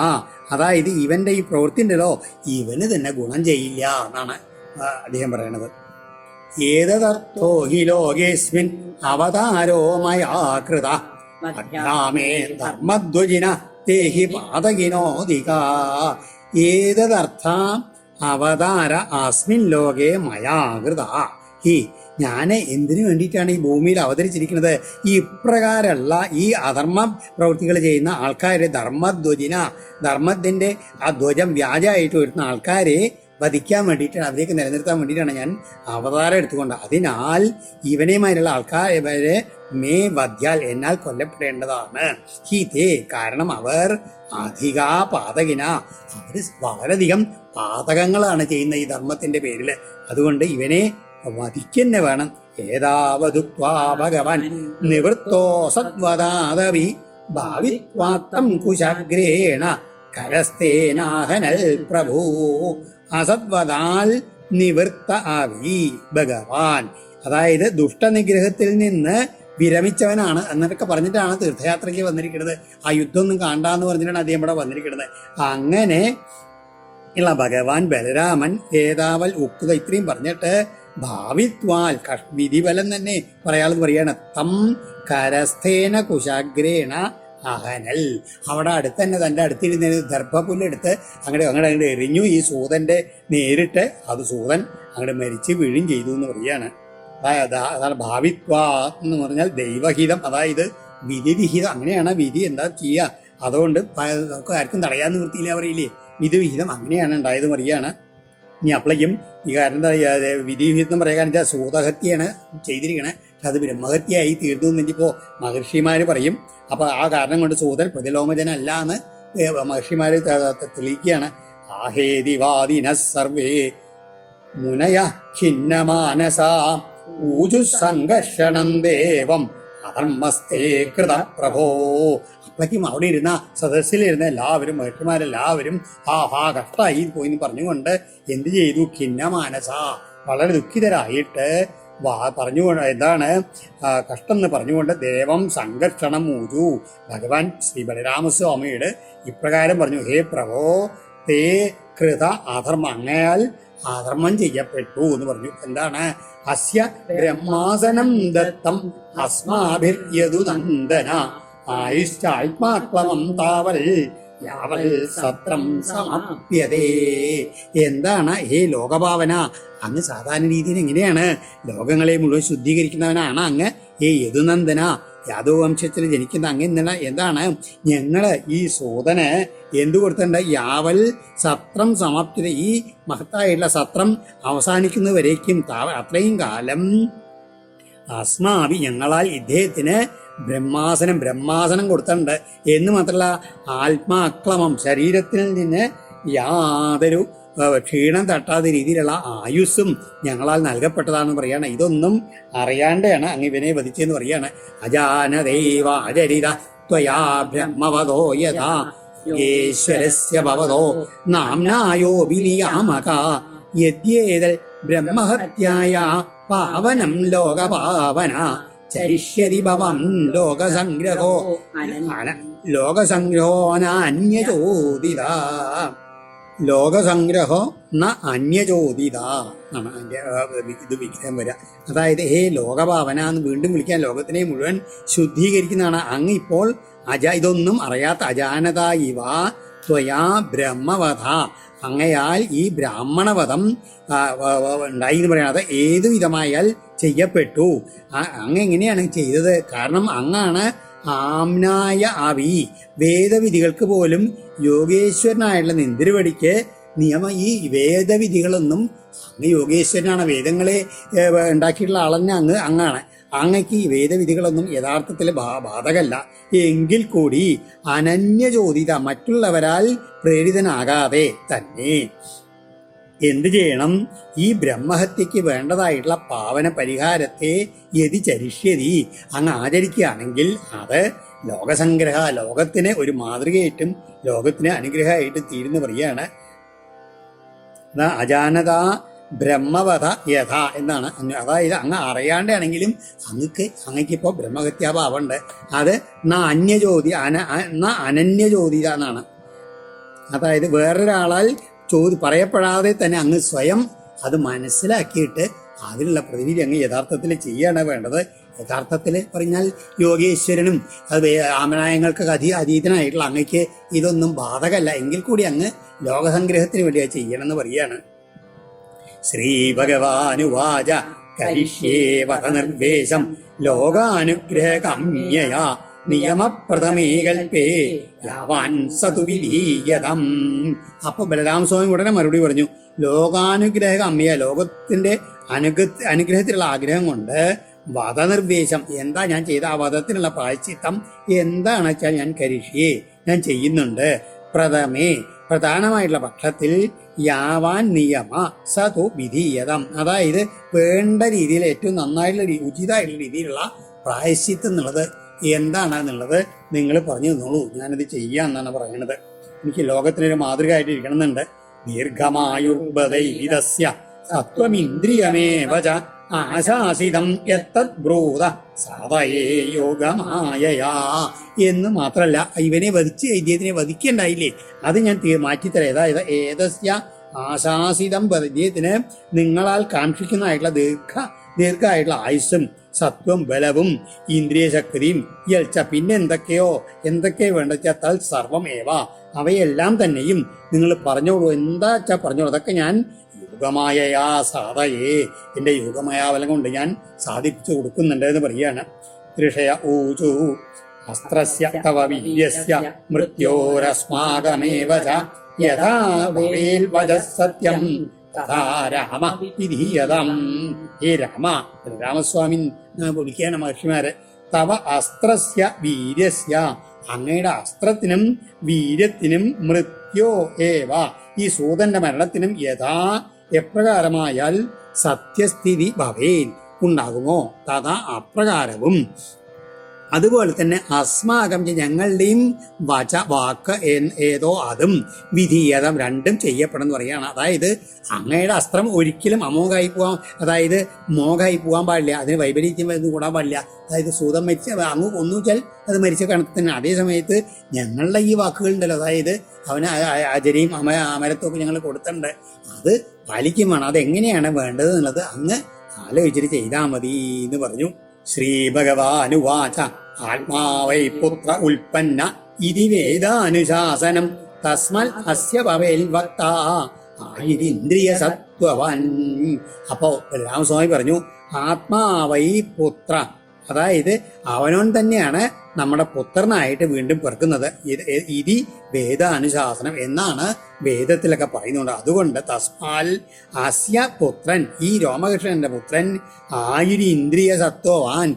അതായത് ഇവന്റെ ഈ പ്രവൃത്തി ഉണ്ടല്ലോ ഇവന് തന്നെ ഗുണം ചെയ്യില്ല എന്നാണ് അദ്ദേഹം പറയണത്. ഏതർത്ഥോ ഹി ലോകേസ്മിൻ അവതാരോ മയാകൃത രാമേ ധർമ്മധ്വജിന തേഹി പാതകിനോദിക. ഏതർത്ഥ അവതാര അസ്മിൻ ലോകേ മയാകൃത ഹി, ഞാൻ എന്തിനു വേണ്ടിയിട്ടാണ് ഈ ഭൂമിയിൽ അവതരിച്ചിരിക്കുന്നത്? ഈ ഇപ്രകാരമുള്ള ഈ അധർമ്മ പ്രവൃത്തികൾ ചെയ്യുന്ന ആൾക്കാരെ ധർമ്മധ്വജിന, ധർമ്മത്തിന്റെ ആ ധ്വജം വ്യാജമായിട്ട് വരുന്ന ആൾക്കാരെ വധിക്കാൻ വേണ്ടിയിട്ടാണ്, അതിലേക്ക് നിലനിർത്താൻ വേണ്ടിയിട്ടാണ് ഞാൻ അവതാരം എടുത്തുകൊണ്ട്. അതിനാൽ ഇവനെയുമായുള്ള ആൾക്കാരെ മേ വധ്യാൽ, എന്നാൽ കൊല്ലപ്പെടേണ്ടതാണ്. ഹി തേ, കാരണം അവർ അധികാ പാതകിന, അവർ വളരെയധികം പാതകങ്ങളാണ് ചെയ്യുന്ന ഈ ധർമ്മത്തിന്റെ പേരിൽ. അതുകൊണ്ട് ഇവനെ വധിക്കന്നെ വേണം. ഏതാവതുക്വാ ഭഗവാൻ നിവൃത്തോ സദ്വദാദവി ഭാവിത്വാത്തം കുശാഗ്രേണ കരസ്തേനാഹനൽ പ്രഭു. അസദ്വദാൽ നിവൃത്ത ആവി ഭഗവാൻ, അതായത് ദുഷ്ടനിഗ്രഹത്തിൽ നിന്ന് വിരമിച്ചവനാണ് എന്നൊക്കെ പറഞ്ഞിട്ടാണ് തീർത്ഥയാത്രയ്ക്ക് വന്നിരിക്കുന്നത്. ആ യുദ്ധമൊന്നും കാണാന്ന് പറഞ്ഞിട്ടാണ് അദ്ദേഹം ഇവിടെ വന്നിരിക്കുന്നത്. അങ്ങനെ ഉള്ള ഭഗവാൻ ബലരാമൻ ഏതാവൽ ഉക്ത, ഇത്രയും പറഞ്ഞിട്ട് ഭാവിത്വാൽ, വിധിഫലം തന്നെ പറയാളെന്ന് പറയാണ്. തം കരസ്ഥേന കുശാഗ്രേണ അഹനൽ, അവിടെ അടുത്ത് തന്നെ തൻ്റെ അടുത്തിരുന്ന ദർഭപുല്ലെടുത്ത് അങ്ങോട്ട് എറിഞ്ഞു ഈ സൂതന്റെ നേരിട്ട്. അത് സൂതൻ അങ്ങോട്ട് മരിച്ച് വീഴും ചെയ്തു എന്ന് പറയാണ്. അതാണ് ഭാവിത്വാ എന്ന് പറഞ്ഞാൽ ദൈവഹിതം, അതായത് വിധിവിഹിതം. അങ്ങനെയാണ് വിധി എന്താ ചെയ്യുക. അതുകൊണ്ട് നമുക്ക് ആർക്കും തടയാൻ നിവൃത്തിയില്ല പറയില്ലേ, വിധിവിഹിതം അങ്ങനെയാണ് ഉണ്ടായത് പറയാണ്. ഇനി അപ്പോഴേക്കും ഈ കാരണം എന്താ വിധിവിഹിതം പറയാൻ വെച്ചാൽ സൂതഹത്യയാണ് ചെയ്തിരിക്കണേ, പക്ഷെ അത് ബ്രഹ്മഹത്യയായി തീർന്നു എന്നിപ്പോൾ മഹർഷിമാര് പറയും. അപ്പൊ ആ കാരണം കൊണ്ട് സൂതൻ പ്രതിലോമജനല്ല എന്ന് മഹർഷിമാര് തെളിയിക്കുകയാണ്. ആഹേതിവാദിന സർവേ മുനയ ഖിന്നമാനസ ഊജു സംഘർഷണം ദേവം അധർമ്മസ്തേ കൃത പ്രഭോ. അപ്പോഴേക്കും അവിടെ ഇരുന്ന സദസ്സിലിരുന്ന എല്ലാവരും മഹർഷിമാരെല്ലാവരും കഷ്ടമായി പോയി എന്ന് പറഞ്ഞുകൊണ്ട് എന്ത് ചെയ്തു, ഖിന്നമാനസ, വളരെ ദുഃഖിതരായിട്ട് പറഞ്ഞുകൊണ്ട് എന്താണ് കഷ്ടം എന്ന് പറഞ്ഞുകൊണ്ട് ദേവം സംഘർഷണം ഊജു, ഭഗവാൻ ശ്രീ ബലരാമസ്വാമിയുടെ ഇപ്രകാരം പറഞ്ഞു, ഹേ പ്രഭോ തേ കൃത അധർമ്മ, അങ്ങയാൽ അധർമ്മം ചെയ്യപ്പെട്ടു എന്ന് പറഞ്ഞു. എന്താണ്, അസ്യ ബ്രഹ്മാസനം ദത്തം അസ്മാഭിര്യതു നന്ദന ആയുഷ്ടാത്മാക്ലമം താവൽ യാവൽ സത്രം സമാപ്യതേ. എന്താണ് ഹേ ലോകഭാവന, അങ്ങ് സാധാരണ രീതിയിൽ എങ്ങനെയാണ് ലോകങ്ങളെ മുഴുവൻ ശുദ്ധീകരിക്കുന്നവനാണ് അങ്ങ്. ഹേ യദുനന്ദന, യാദവ് വംശത്തിൽ ജനിക്കുന്ന അങ്ങ് എന്താണ് ഞങ്ങള് ഈ സൂതന് എന്തു കൊടുത്തിട്ടുണ്ട്, യാവൽ സത്രം സമാപ്തി, ഈ മഹത്തായിട്ടുള്ള സത്രം അവസാനിക്കുന്നവരേക്കും അത്രയും കാലം അസ്മാവി ഞങ്ങളാൽ ഇദ്ദേഹത്തിന് ബ്രഹ്മാസനം കൊടുത്തിട്ടുണ്ട് എന്ന് മാത്രമല്ല ആത്മാക്ലമം, ശരീരത്തിൽ നിന്ന് യാതൊരു ക്ഷീണം തട്ടാത്ത രീതിയിലുള്ള ആയുസ്സും ഞങ്ങളാൽ നൽകപ്പെട്ടതാണെന്ന് പറയാണ്. ഇതൊന്നും അറിയാണ്ടാണ് അങ്ങ് ഇവനെ വധിച്ചെന്ന് പറയാണ്. അജാനദൈവ അചരിത ത്വയാ ബ്രഹ്മവദോ യഥാ ഈശ്വരസ്യ ഭവതോ നാംനായോ വിനിയാമക യദ്യേതൽ ബ്രഹ്മഹത്യായ പാവനം ലോകപാവന ചരിഷ്യതി ഭവം ലോകസംഗ്രഹോനാന്യചോദിത. ലോകസംഗ്രഹോ ന അന്യചോദിത എന്നാണ് അതിൻ്റെ ഇത് വിഗ്രഹം വരിക. അതായത് ഹേ ലോകഭാവന എന്ന് വീണ്ടും വിളിക്കാൻ, ലോകത്തിനെ മുഴുവൻ ശുദ്ധീകരിക്കുന്നതാണ് അങ്ങ്. ഇപ്പോൾ ഇതൊന്നും അറിയാത്ത അജാനത ഇവ ത്വയാ ബ്രഹ്മവധ, അങ്ങയാൽ ഈ ബ്രാഹ്മണവധം ഉണ്ടായി എന്ന് പറയുന്നത് ഏതു വിധമായാൽ ചെയ്യപ്പെട്ടു. അങ്ങ് എങ്ങനെയാണ് ചെയ്തത്? കാരണം അങ്ങാണ് ആംനായ ആവി, വേദവിധികൾക്ക് പോലും യോഗേശ്വരനായുള്ള നിന്തിരുവടിക്ക് ഈ വേദവിധികളൊന്നും അങ്ങ് യോഗേശ്വരനാണ്, വേദങ്ങളെ ഉണ്ടാക്കിയിട്ടുള്ള ആളന്നെ അങ്ങാണ്. അങ്ങക്ക് ഈ വേദവിധികളൊന്നും യഥാർത്ഥത്തിൽ ബാധകല്ല. എങ്കിൽ കൂടി അനന്യചോദിത, മറ്റുള്ളവരാൽ പ്രേരിതനാകാതെ തന്നെ എന്ത് ചെയ്യണം? ഈ ബ്രഹ്മഹത്യക്ക് വേണ്ടതായിട്ടുള്ള പാവന പരിഹാരത്തെ യതി ചരിഷ്യതി അങ്ങ് ആചരിക്കുകയാണെങ്കിൽ അത് ലോകസംഗ്രഹ, ലോകത്തിന് ഒരു മാതൃകയായിട്ടും ലോകത്തിന് അനുഗ്രഹമായിട്ടും തീരുന്നു പറയാണ്. അജാനത ബ്രഹ്മവധ യഥ എന്നാണ്. അതായത് അങ്ങ് അറിയാണ്ടാണെങ്കിലും അങ്ങക്കിപ്പോൾ ബ്രഹ്മഹത്യാഭാവമുണ്ട്. അത് അനന്യചോദിത എന്നാണ്. അതായത് വേറൊരാളാൽ പറയപ്പെടാതെ തന്നെ അങ്ങ് സ്വയം അത് മനസ്സിലാക്കിയിട്ട് അതിനുള്ള പ്രതിവിധി അങ്ങ് യഥാർത്ഥത്തിൽ ചെയ്യാണ് വേണ്ടത്. യഥാർത്ഥത്തിൽ പറഞ്ഞാൽ യോഗേശ്വരനും അത് ആമനായങ്ങൾക്ക് അതീതനായിട്ടുള്ള അങ്ങക്ക് ഇതൊന്നും ബാധകല്ല. എങ്കിൽ കൂടി അങ്ങ് ലോകസംഗ്രഹത്തിന് വേണ്ടി അത് ചെയ്യണമെന്ന് പറയാണ്. ശ്രീ ഭഗവാനുവാച കരിഷ്യേ വധനിർവേശം ലോകാനുഗ്രഹകമ്യയാ നിയമപ്രഥമേ കൽപ്പേ യാവാൻ സതു വിധീയതം. അപ്പൊ ബലരാമസ്വാമി ഉടനെ മറുപടി പറഞ്ഞു, ലോകാനുഗ്രഹകമ്യ, ലോകത്തിന്റെ അനുഗ്രഹത്തിലുള്ള ആഗ്രഹം കൊണ്ട് വധനിർവേശം, എന്താ ഞാൻ ചെയ്ത ആ വധത്തിനുള്ള പ്രായശ്ചിത്തം എന്താണെന്ന് വെച്ചാൽ ഞാൻ കരിഷ്യേ, ഞാൻ ചെയ്യുന്നുണ്ട്. പ്രധാനമായിട്ടുള്ള പക്ഷത്തിൽ യാവാൻ നിയമ സതു വിധീയതം, അതായത് വേണ്ട രീതിയിൽ ഏറ്റവും നന്നായിട്ടുള്ള ഉചിതമായിട്ടുള്ള രീതിയിലുള്ള പ്രായശ്ചിത്തം എന്നുള്ളത് എന്താണെന്നുള്ളത് നിങ്ങൾ പറഞ്ഞു തന്നോളൂ, ഞാനത് ചെയ്യാന്നാണ് പറയുന്നത്. എനിക്ക് ലോകത്തിനൊരു മാതൃക ആയിട്ട് ഇരിക്കണമെന്നുണ്ട്. ദീർഘമായുർബദൈവിതസ്യ സത്വമിന്ദ്രിയമേവ ച ആശാസിതം യത്തദ്ബ്രൂത സാധയേ യോഗമായയാ എന്ന് മാത്രല്ല, ഇവനെ വധിച്ച് ഇദ്ദേഹത്തിനെ വധിക്കണ്ടായില്ലേ, അത് ഞാൻ മാറ്റിത്തരാം. അതായത് ഏതസ്യ ആശാസിതം, ഇദ്ദേഹത്തിന് നിങ്ങളാൽ കാക്ഷിക്കുന്നതായിട്ടുള്ള ദീർഘമായിട്ടുള്ള ആയുസ്സും സത്വം ബലവും ഇന്ദ്രിയ ശക്തിയും യൽച്ച, പിന്നെ എന്തൊക്കെ വേണ്ടച്ചാൽ തൽ സർവം ഏവ, അവയെല്ലാം തന്നെയും നിങ്ങൾ പറഞ്ഞോളൂ, എന്താ വെച്ചാൽ പറഞ്ഞോളൂ, അതൊക്കെ ഞാൻ യോഗമായയാ സാധയേ, എന്റെ യോഗമായാവലം കൊണ്ട് ഞാൻ സാധിച്ചു കൊടുക്കുന്നുണ്ട് എന്ന് പറയാണ്. ഋഷയ ഊചു അസ്ത്രസ്യ തവ വീര്യസ്യ മൃത്യോരസ്മാകമേവ ച യഥാ ഭവേൽ വചഃ സത്യം തഥാ രാമ വിധീയതം. ഹേ രാമ, രാമസ്വാമി വിളിക്കുകയാണ് മഹർഷിമാരെ. തവ അസ്ത്രസ്യ വീര്യസ്യ, അങ്ങയുടെ അസ്ത്രത്തിനും വീര്യത്തിനും മൃത്യോ ഏവ, ഈ സൂതന്റെ മരണത്തിനും എപ്രകാരമായാൽ സത്യസ്ഥിതി ഭവേൻ ഉണ്ടാകുമോ തഥാ അപ്രകാരവും, അതുപോലെ തന്നെ അസ്മാകം ഞങ്ങളുടെയും വാക്ക് ഏതോ അതും വിധീയതം രണ്ടും ചെയ്യപ്പെടുന്ന പറയുകയാണ്. അതായത് അങ്ങയുടെ അസ്ത്രം ഒരിക്കലും അമോഘമായി പോകാൻ, അതായത് മോഘമായി പോകാൻ പാടില്ല, അതിന് വൈപരീത്യം വരുന്ന കൂടാൻ പാടില്ല. അതായത് സൂതം മരിച്ച അങ്ങ് കൊന്നു വെച്ചാൽ അത് മരിച്ച കണക്ക് തന്നെ. അതേ സമയത്ത് ഞങ്ങളുടെ ഈ വാക്കുകളുണ്ടല്ലോ, അതായത് അവന് അജരയും അമരത്തൊക്കെ ഞങ്ങൾ കൊടുത്തിട്ടുണ്ട്, അത് പാലിക്കും വേണം. അതെങ്ങനെയാണ് വേണ്ടത് എന്നുള്ളത് അങ്ങ് ആലോചിച്ചിട്ട് ചെയ്താൽ മതി എന്ന് പറഞ്ഞു. ശ്രീ ഭഗവാനുവാച ആത്മാവൈ പുത്ര ഉൽപ്പന്ന ഇതി വേദാനുശാസനം തസ്മൽ അസ്യ ഭവേൽ വക്ത ആയിരിന്ദ്രിയ സത്വവൻ. അപ്പോ രാമസ്വാമി പറഞ്ഞു, ആത്മാവൈ പുത്ര, അതായത് അവനോൻ തന്നെയാണ് നമ്മുടെ പുത്രനായിട്ട് വീണ്ടും പിറക്കുന്നത്. ഇതി വേദാനുശാസനം എന്നാണ് വേദത്തിലൊക്കെ പറയുന്നുണ്ട്. അതുകൊണ്ട് തസ്മാൽ അസ്യ പുത്രൻ, ഈ രോമകൃഷ്ണന്റെ പുത്രൻ ആയിരി ഇന്ദ്രിയ സത്വവാൻ,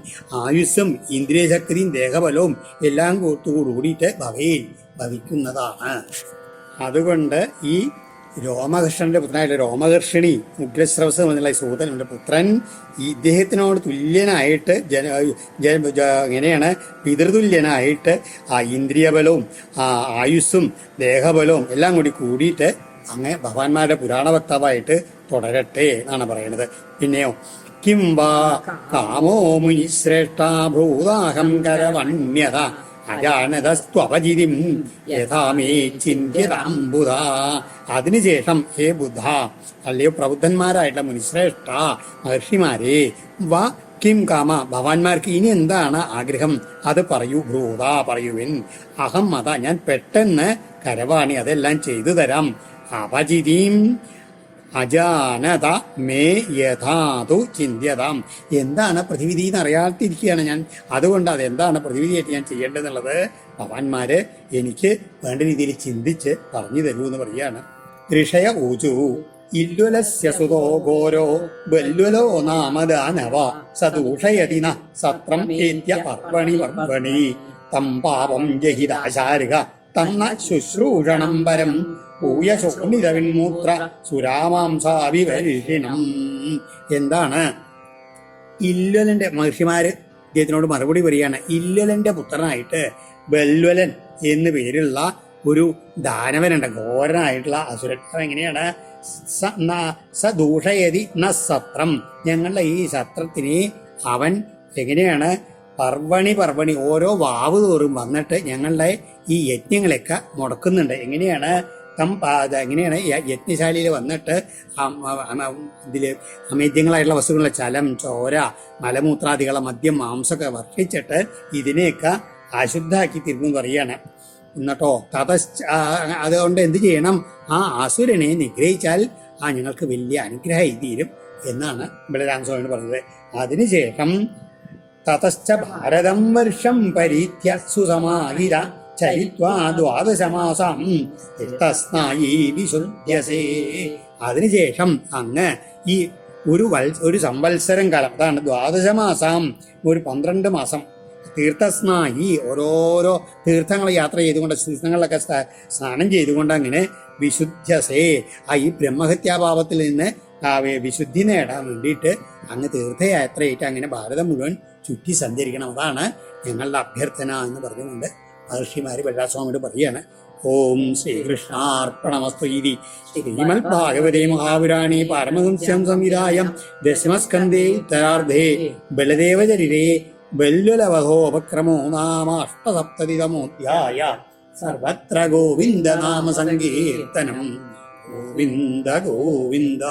ആയുസ്സും ഇന്ദ്രിയശക്തിയും ദേഹബലവും എല്ലാം കൂടിയിട്ട് ഭവിക്കുന്നതാണ്. അതുകൊണ്ട് ഈ രോമകൃഷ്ണന്റെ പുത്രനായിട്ട് രോമകർഷിണി ഉഗ്രശ്രവസ് എന്നുള്ള സൂതന്റെ പുത്രൻ ഇദ്ദേഹത്തിനോട് തുല്യനായിട്ട് എങ്ങനെയാണ് പിതൃതുല്യനായിട്ട് ആ ഇന്ദ്രിയബലവും ആയുസ്സും ദേഹബലവും എല്ലാം കൂടിയിട്ട് അങ്ങനെ ഭഗവാന്മാരുടെ പുരാണ വക്താവായിട്ട് തുടരട്ടെ എന്നാണ് പറയുന്നത്. പിന്നെയോ കിം വാ കാമോ മുനിശ്രേഷ്ഠ ഭൂതാഹം കരവണ്യത അജാനതസ്ത്വപജിതിം യഥാമേ ചിന്ത്യതാംബുധ. അതിനുശേഷം ഹേ ബുദ്ധ, അല്ലയോ പ്രബുദ്ധന്മാരായിട്ടുള്ള മുനിശ്രേഷ്ഠ മഹർഷിമാരെ, വ കിം കാമ, ഭഗവാന്മാർക്ക് ഇനി എന്താണ് ആഗ്രഹം അത് പറയൂ. ഭ്രൂത, പറയുവിൻ. അഹം മത, ഞാൻ പെട്ടെന്ന് കരവാണി അതെല്ലാം ചെയ്തു തരാം. അപജിതിം അജാനത മേ യഥാതു ചിന്ത്യതാം, എന്താണ് പ്രതിവിധി എന്ന് അറിയാത്തിരിക്കുകയാണ് ഞാൻ. അതുകൊണ്ട് അതെന്താണ് പ്രതിവിധിയായിട്ട് ഞാൻ ചെയ്യേണ്ടതെന്നുള്ളത് ഭഗവാന്മാര് എനിക്ക് വേണ്ട രീതിയിൽ ചിന്തിച്ച് പറഞ്ഞു തരൂ എന്ന് പറയുകയാണ്. ഋഷയ ഊചു ഇല്ലുലസ്യ സുതോ ഘോരോ ബല്ലുലോ നാമദാനവ സദൂഷയതി ന സത്രം ഏത്യ പർവണി പർവണി തം പാപം ജഹിതാശാരിക തന്ന ശുശ്രൂഷണം പരം പൂയശോണിതവിന്മൂത്ര സുരാമാംസാവിവരിഷിണം. എന്താണ് ഇല്വലന്റെ മഹർഷിമാര് ഇദ്ദേഹത്തിനോട് മറുപടി പറയുകയാണ്. ഇല്വലന്റെ പുത്രനായിട്ട് ബല്വലൻ എന്ന് പേരുള്ള ഒരു ദാനവനുണ്ട്, ഘോരനായിട്ടുള്ള അസുരൻ. എങ്ങനെയാണ്? സദൂഷയതി ന സത്രം, ഞങ്ങളുടെ ഈ സത്രത്തിനെ അവൻ എങ്ങനെയാണ് പർവണി ഓരോ വാവ് തോറും വന്നിട്ട് ഞങ്ങളുടെ ഈ യജ്ഞങ്ങളൊക്കെ മുടക്കുന്നുണ്ട്. എങ്ങനെയാണ്? എങ്ങനെയാണ് യജ്ഞശാലയിൽ വന്നിട്ട് ഇതില് അമേദ്യങ്ങളായിട്ടുള്ള വസ്തുക്കളുടെ ചലം, ചോര, മലമൂത്രാദികളെ മദ്യം, മാംസമൊക്കെ വർഷിച്ചിട്ട് ഇതിനെയൊക്കെ അശുദ്ധാക്കി തീർന്നു പറയുകയാണ്. എന്നിട്ടോ അതുകൊണ്ട് എന്ത് ചെയ്യണം? ആ അസുരനെ നിഗ്രഹിച്ചാൽ ഞങ്ങൾക്ക് വലിയ അനുഗ്രഹമായി തീരും എന്നാണ് ബലരാമസ്വാമി പറഞ്ഞത്. അതിനുശേഷം തതശ്ച ഭാരതം വർഷം പരീത്യ സുസമാഹിര ചരിത്വാ ദ്വാദശമാസം തീർത്ഥസ്നായി വിശുദ്ധ്യസേ. അതിനുശേഷം അങ്ങ് ഈ ഒരു സംവത്സരം കാലം, അതാണ് ദ്വാദശമാസം, ഒരു 12 മാസം തീർത്ഥസ്നായി ഓരോരോ തീർത്ഥങ്ങൾ യാത്ര ചെയ്തുകൊണ്ട്, തീർത്ഥങ്ങളിലൊക്കെ സ്നാനം ചെയ്തുകൊണ്ട് അങ്ങനെ വിശുദ്ധ്യസേ, ഈ ബ്രഹ്മഹത്യാഭാവത്തിൽ നിന്ന് വിശുദ്ധി നേടാൻ വേണ്ടിയിട്ട് അങ്ങ് തീർത്ഥയാത്രയായിട്ട് അങ്ങനെ ഭാരതം മുഴുവൻ ചുറ്റി സഞ്ചരിക്കണം. അതാണ് ഞങ്ങളുടെ അഭ്യർത്ഥന എന്ന് പറഞ്ഞുകൊണ്ട് മഹർഷിമാര് ബലരാമസ്വാമിയോട് പറയാണ്. ഓം ശ്രീകൃഷ്ണാർപ്പണമസ്തു. ശ്രീമദ് ഭാഗവതേ മഹാപുരാണേ പാരമഹംസ്യം സംവിധായം ദശമസ്കന്ധേ ഉത്തരാർദ്ധേ ബലദേവചരിതേ ബല്വലവധോപക്രമോ നാമ 87-തമോധ്യായ. സർവത്ര ഗോവിന്ദ നാമ സങ്കീർത്തനം. ഗോവിന്ദ ഗോവിന്ദ.